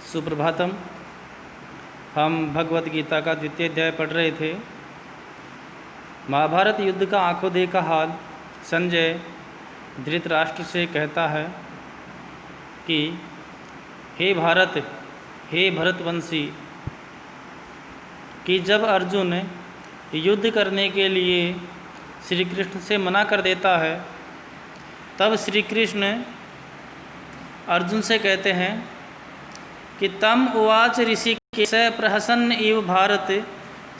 सुप्रभातम। हम भगवत गीता का द्वितीय अध्याय पढ़ रहे थे। महाभारत युद्ध का आंखों देखा हाल संजय धृतराष्ट्र से कहता है कि हे भारत, हे भरतवंशी, कि जब अर्जुन युद्ध करने के लिए श्री कृष्ण से मना कर देता है, तब श्री कृष्ण अर्जुन से कहते हैं कि तम उवाच ऋषिकेश प्रहसन्न इव भारत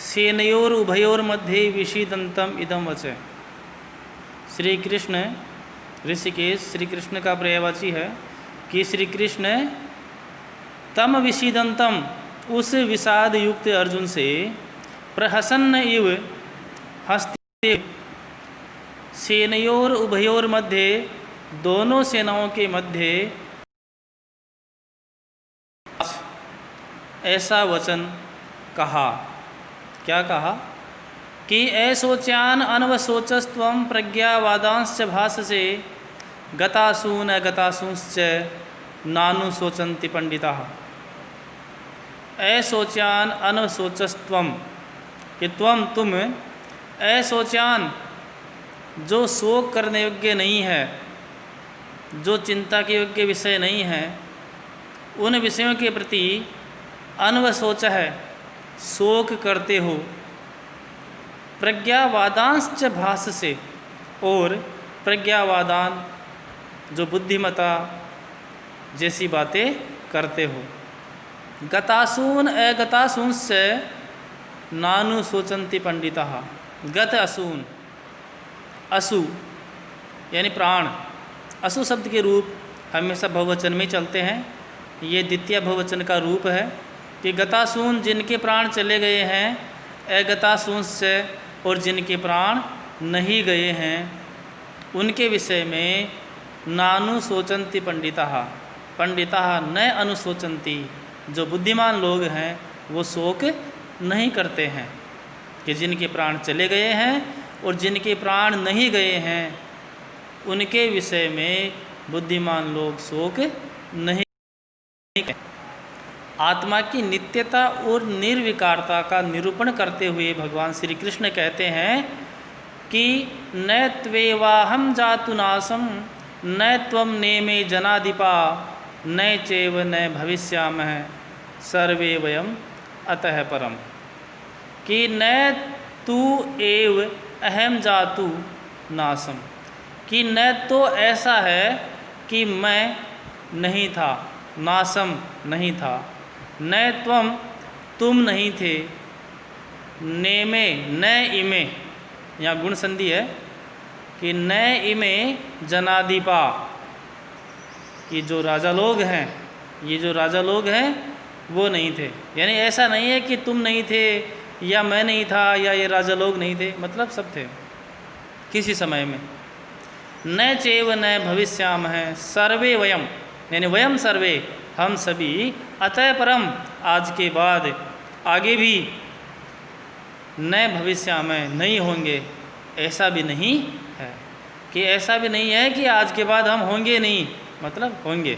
सेनयोर उभयोर मध्ये विषीदंतम इदम वच। श्री कृष्ण ऋषिकेश श्री कृष्ण का पर्यायवाची है कि श्री कृष्ण तम विषीदंतम उस विषाद युक्त अर्जुन से प्रहसन्न इव हस्ते सेनयोर उभयोर मध्य दोनों सेनाओं के मध्य ऐसा वचन कहा। क्या कहा कि ऐसोच्यान अनवशोचस्त्वं प्रज्ञावादांश्च भाससे गतासून अगतासूंश्च नानु शोचन्ति पंडिताः। ऐसोच्यान अनवशोचस्त्वं कि तुम ऐसोच्यान जो शोक करने योग्य नहीं है, जो चिंता के योग्य विषय नहीं है, उन विषयों के प्रति अनवशोच है, शोक करते हो। प्रज्ञावादांश्च भास से, और प्रज्ञावादान जो बुद्धिमता जैसी बातें करते हो। गतासून अगतासूंश्च नानु शोचन्ति पंडिताः। गत असून, असु यानी प्राण, असु शब्द के रूप हमेशा बहुवचन में चलते हैं। ये द्वितीय बहुवचन का रूप है कि गतासून जिनके प्राण चले गए हैं, अगतासून से और जिनके प्राण नहीं गए हैं, उनके विषय में नानु शोचन्ति पंडिताः। पंडिताः न अनुशोचन्ति, जो बुद्धिमान लोग हैं वो शोक नहीं करते हैं कि जिनके प्राण चले गए हैं और जिनके प्राण नहीं गए हैं, उनके विषय में बुद्धिमान लोग शोक नहीं। आत्मा की नित्यता और निर्विकारता का निरूपण करते हुए भगवान श्री कृष्ण कहते हैं कि न त्वेवाहम जातु नासम न त्वम नेमे जनाधिपा न चैव न भविष्यामः सर्वे वयम अतः परम। कि न तू एव अहम जातु नासम, कि न तो ऐसा है कि मैं नहीं था, नासम नहीं था, न तुम नहीं थे, नेमे न इमे, यहाँ गुण संधि है कि न इमे जनाधिपा, कि जो राजा लोग हैं, ये जो राजा लोग हैं वो नहीं थे। यानी ऐसा नहीं है कि तुम नहीं थे या मैं नहीं था या ये राजा लोग नहीं थे, मतलब सब थे किसी समय में। न चैव न भविष्यामः सर्वे वयम, यानी वयम सर्वे, हम सभी, अतः परम, आज के बाद आगे भी, न भविष्यामः नहीं होंगे, ऐसा भी नहीं है कि ऐसा भी नहीं है कि आज के बाद हम होंगे नहीं, मतलब होंगे।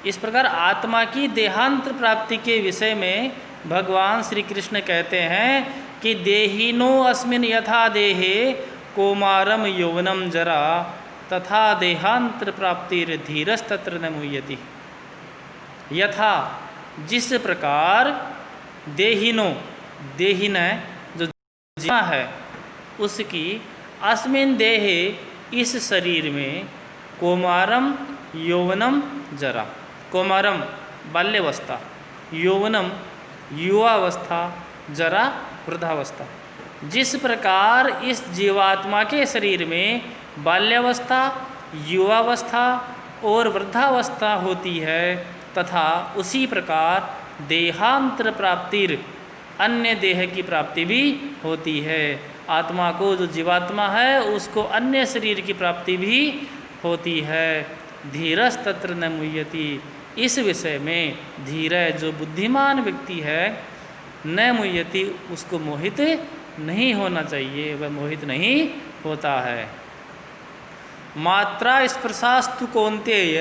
इस प्रकार आत्मा की देहांतर प्राप्ति के विषय में भगवान श्री कृष्ण कहते हैं कि देहिनो अस्मिन् यथा देहे कौमारम यौवनम जरा तथा देहांतर प्राप्तिर धीरस्तत्र न मुह्यति। यथा जिस प्रकार देहिनो, देहिन जो जीवा है उसकी, अस्मिन् देहे इस शरीर में, कौमारम यौवनम जरा, कौमारम बाल्यावस्था, यौवनम युवावस्था, जरा वृद्धावस्था। जिस प्रकार इस जीवात्मा के शरीर में बाल्यावस्था, युवावस्था और वृद्धावस्था होती है, तथा उसी प्रकार देहांतर प्राप्तिर, अन्य देह की प्राप्ति भी होती है। आत्मा को, जो जीवात्मा है, उसको अन्य शरीर की प्राप्ति भी होती है। धीरस्तत्र न मुह्यति, इस विषय में धीर, जो बुद्धिमान व्यक्ति है, न मुह्यति, उसको मोहित नहीं होना चाहिए, वह मोहित नहीं होता है। मात्रा स्पर्शास्तु कौन्तेय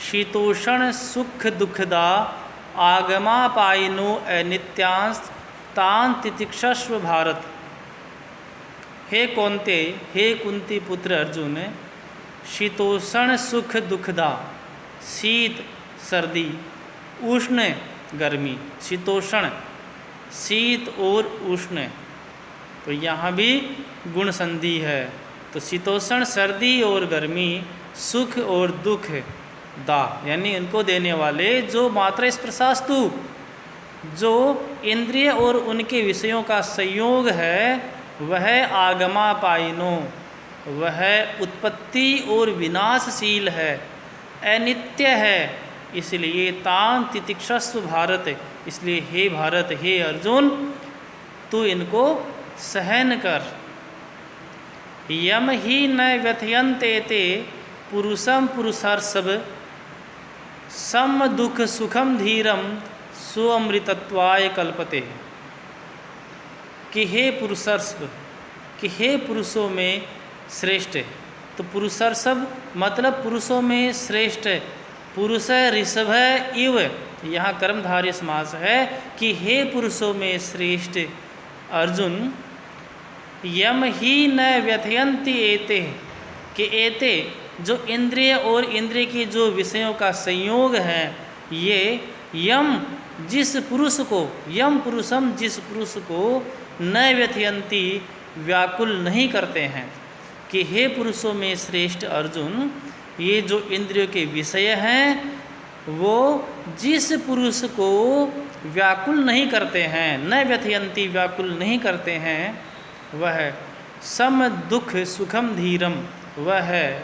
शीतोषण सुख दुखदा आगमापायिनो अनित्यांश तान तितिक्षस्व भारत। हे कौन्ते, हे कुंती पुत्र अर्जुन, शीतोषण सुख दुखदा, शीत सर्दी, उष्ण गर्मी, शीतोषण शीत और उष्ण, तो यहाँ भी गुण संधि है। तो शीतोषण सर्दी और गर्मी, सुख और दुख दा यानी इनको देने वाले, जो मात्रा स्पर्शास्तु, जो इंद्रिय और उनके विषयों का संयोग है, वह आगमापायिनो, वह उत्पत्ति और विनाशशील है, अनित्य है। इसलिए तान तितिक्षस्व भारत, इसलिए हे भारत, हे अर्जुन, तू इनको सहन कर। यम ही न व्यथयन्ते ते पुरुषम पुरुषर्षभ सम दुख सुखम धीरम स्वअमृतत्वाय कल्पते। कि हे पुरुषर्षभ, कि हे पुरुषों में श्रेष्ठ। तो पुरुषर्षभ मतलब पुरुषों में श्रेष्ठ, पुरुष ऋषभ इव, यहाँ कर्मधारय समास है कि हे पुरुषों में श्रेष्ठ अर्जुन, यम ही न व्यथयन्ति एते, कि एते जो इंद्रिय और इंद्रिय के जो विषयों का संयोग है, ये यम जिस पुरुष को, यम पुरुषम जिस पुरुष को न व्यथयन्ति व्याकुल नहीं करते हैं। कि हे पुरुषों में श्रेष्ठ अर्जुन, ये जो इंद्रियों के विषय हैं वो जिस पुरुष को व्याकुल नहीं करते हैं, न व्यथयन्ति व्याकुल नहीं करते हैं, वह सम दुख सुखम धीरम, वह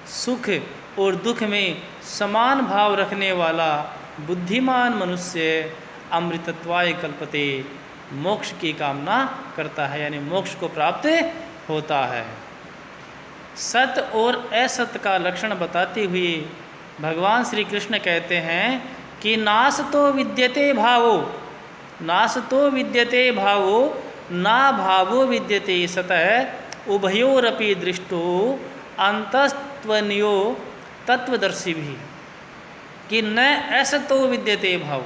सुख और दुख में समान भाव रखने वाला बुद्धिमान मनुष्य अमृतत्वाय कल्पते, मोक्ष की कामना करता है, यानी मोक्ष को प्राप्त होता है। सत और असत का लक्षण बताते हुए भगवान श्री कृष्ण कहते हैं कि नास तो विद्यते भावो, नास तो विद्यते भावो ना भावो विद्यते सतः उभयोरपि दृष्टो अंतस्त्वन्यो तत्वदर्शी भी। कि न असतो विद्यते भाव,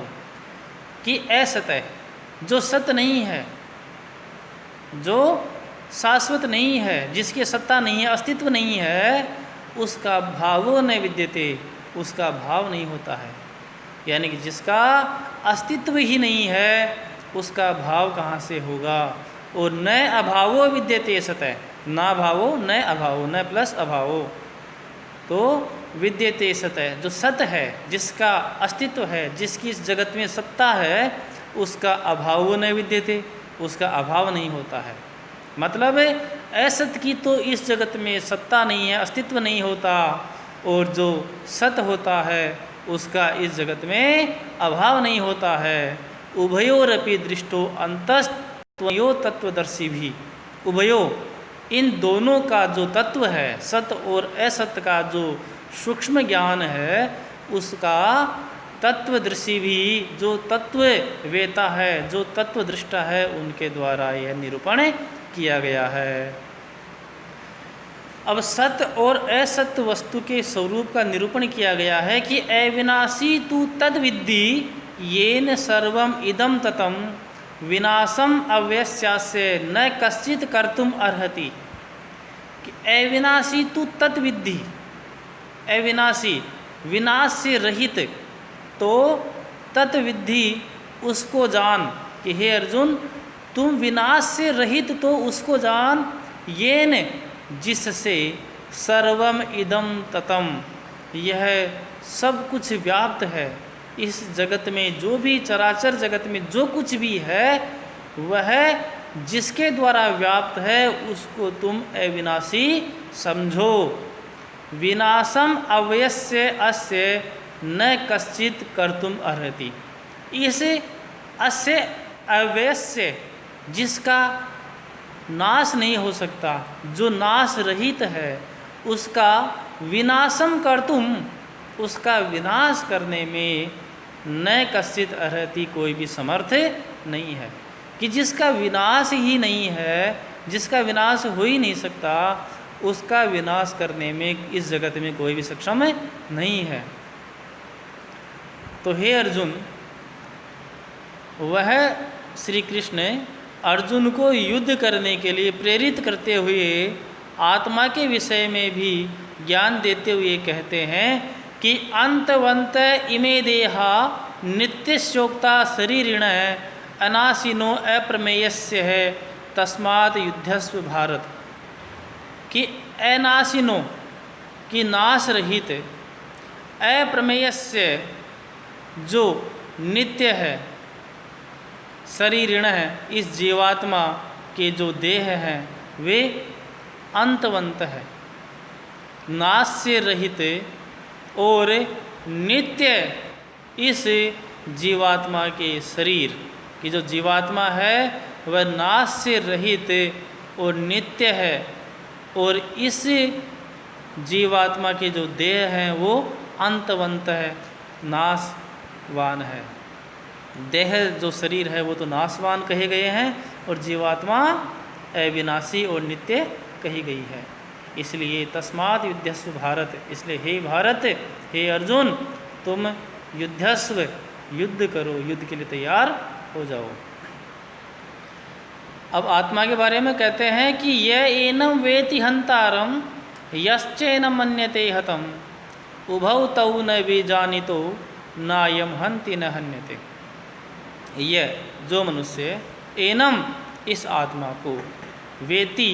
कि असत है, जो सत्य नहीं है, जो शाश्वत नहीं है, जिसकी सत्ता नहीं है, अस्तित्व नहीं है, उसका भावो न विद्यते, उसका भाव नहीं होता है। यानी कि जिसका अस्तित्व ही नहीं है, उसका भाव कहाँ से होगा। और न अभावो विद्यते सतः, ना भावो न अभावो, न प्लस अभावो, तो विद्यते सतः, जो सत है, जिसका अस्तित्व है, जिसकी इस जगत में सत्ता है, उसका अभाव न विद्यते, उसका अभाव नहीं होता है। मतलब असत की तो इस जगत में सत्ता नहीं है, अस्तित्व नहीं होता, और जो सत होता है उसका इस जगत में अभाव नहीं होता है। उभयोरपि दृष्टो अंतस्त्वयो तत्वदर्शी भी, उभयो इन दोनों का जो तत्व है, सत और असत का जो सूक्ष्म ज्ञान है, उसका तत्वदर्शी भी, जो तत्व वेता है, जो तत्वदृष्टा है, उनके द्वारा यह निरूपण किया गया है। अब सत्य और असत्य वस्तु के स्वरूप का निरूपण किया गया है कि अविनाशी तु तद विद्धि येन सर्वम इदम ततम विनाशम अव्यस्यास्य न कश्चित कर्तुम अर्हति। कि अविनाशी तु तद विद्धि, अविनाशी विनाश से रहित, तो तत्विद्धि उसको जान। कि हे अर्जुन, तुम विनाश से रहित तो उसको जान, येन जिससे सर्वम इदम ततम, यह सब कुछ व्याप्त है। इस जगत में जो भी चराचर जगत में जो कुछ भी है, वह जिसके द्वारा व्याप्त है, उसको तुम अविनाशी समझो। विनाशम अवयस्य अस्य न कश्चित कर्तुम अर्हति। इस अस्य अवयस्य, जिसका नाश नहीं हो सकता, जो नाश रहित है, उसका विनाशम कर्तुम, उसका विनाश करने में न कश्चित अर्हति, कोई भी समर्थ नहीं है। कि जिसका विनाश ही नहीं है, जिसका विनाश हो ही नहीं सकता, उसका विनाश करने में इस जगत में कोई भी सक्षम नहीं है। तो हे अर्जुन, वह श्री कृष्ण अर्जुन को युद्ध करने के लिए प्रेरित करते हुए आत्मा के विषय में भी ज्ञान देते हुए कहते हैं कि अंतवंत इमे देहा नित्यशोक्ता शरीरिण अनाशिनो अप्रमेयस्य है तस्मात् युद्धस्व भारत। कि अनाशिनो कि नाश रहित, अप्रमेयस्य जो नित्य है, शरीरिण है, इस जीवात्मा के जो देह हैं वे अंतवंत है, नाश से रहित और नित्य इस जीवात्मा के शरीर की जो जीवात्मा है वह नाश से रहित और नित्य है, और इस जीवात्मा के जो देह हैं वो अंतवंत है, नाशवान है। देह जो शरीर है वो तो नाशवान कहे गए हैं और जीवात्मा अविनाशी और नित्य कही गई है। इसलिए तस्मात् युद्धस्व भारत, इसलिए हे भारत, हे अर्जुन, तुम युद्धस्व, युद्ध करो, युद्ध के लिए तैयार हो जाओ। अब आत्मा के बारे में कहते हैं कि यह एनम वेति हंतारम यश्चैनम मन्यते हतम उभौ तौ न विजानितो नायम हंति न हन्यते। यह जो मनुष्य एनम इस आत्मा को वेति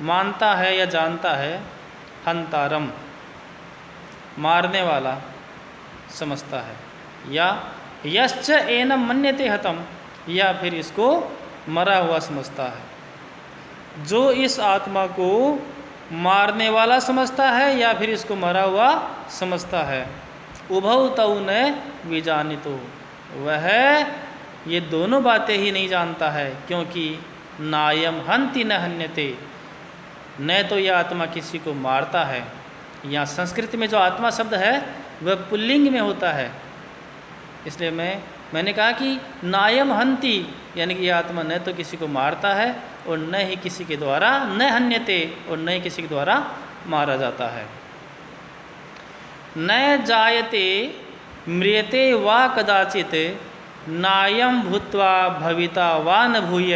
मानता है या जानता है, हंतारम मारने वाला समझता है, या यश्च एनम मन्यते हतम या फिर इसको मरा हुआ समझता है। जो इस आत्मा को मारने वाला समझता है या फिर इसको मरा हुआ समझता है, उभौ तौ न विजानितो, वह ये दोनों बातें ही नहीं जानता है, क्योंकि नायम हंति न हन्यते, न तो यह आत्मा किसी को मारता है। यहाँ संस्कृत में जो आत्मा शब्द है वह पुल्लिंग में होता है, इसलिए मैंने कहा कि नायम हंति, यानी कि यह आत्मा न तो किसी को मारता है और न ही किसी के द्वारा, न हन्यते और न ही किसी के द्वारा मारा जाता है। न जायते म्रियते वा कदाचित नायम भूत्वा भविता वा न भूय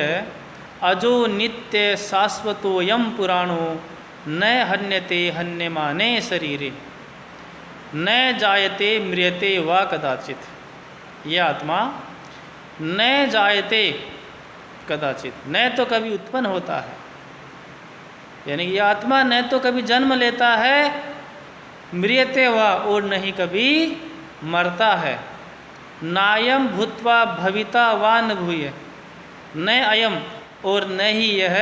अजो नित्य शाश्वतोयम पुराणो न हन्यते हन्यमाने शरीरे। न जायते म्रियते वा कदाचित, यह आत्मा न जायते कदाचित, न तो कभी उत्पन्न होता है, यानी कि यह आत्मा न तो कभी जन्म लेता है, म्रियते वा और नहीं कभी मरता है, नायम भूत्वा भविता वा न भूय, न अयम और न ही यह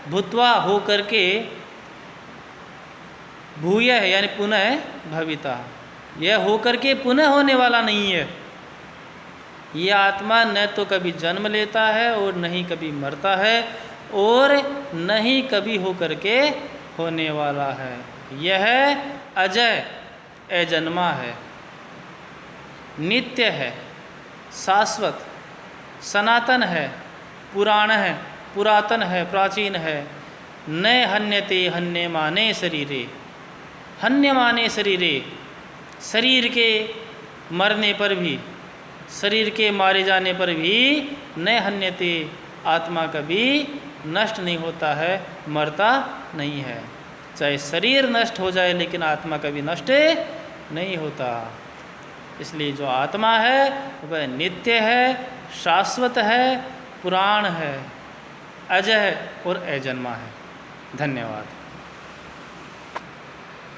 भूत्वा हो करके भूय है यानी पुनः भविता, यह होकर के पुनः होने वाला नहीं है। यह आत्मा न तो कभी जन्म लेता है और न ही कभी मरता है और न ही कभी होकर के होने वाला है। यह अजय अजन्मा है, नित्य है, शाश्वत, सनातन है, पुराण है, पुरातन है, प्राचीन है। न हन्यते हन्यमाने शरीरे, हन्यमाने शरीरे, शरीर के मरने पर भी, शरीर के मारे जाने पर भी न हन्यते, आत्मा कभी नष्ट नहीं होता है, मरता नहीं है। चाहे शरीर नष्ट हो जाए लेकिन आत्मा कभी नष्ट नहीं होता। इसलिए जो आत्मा है वह नित्य है, शाश्वत है, पुराण है, अजय और अजन्मा है। धन्यवाद।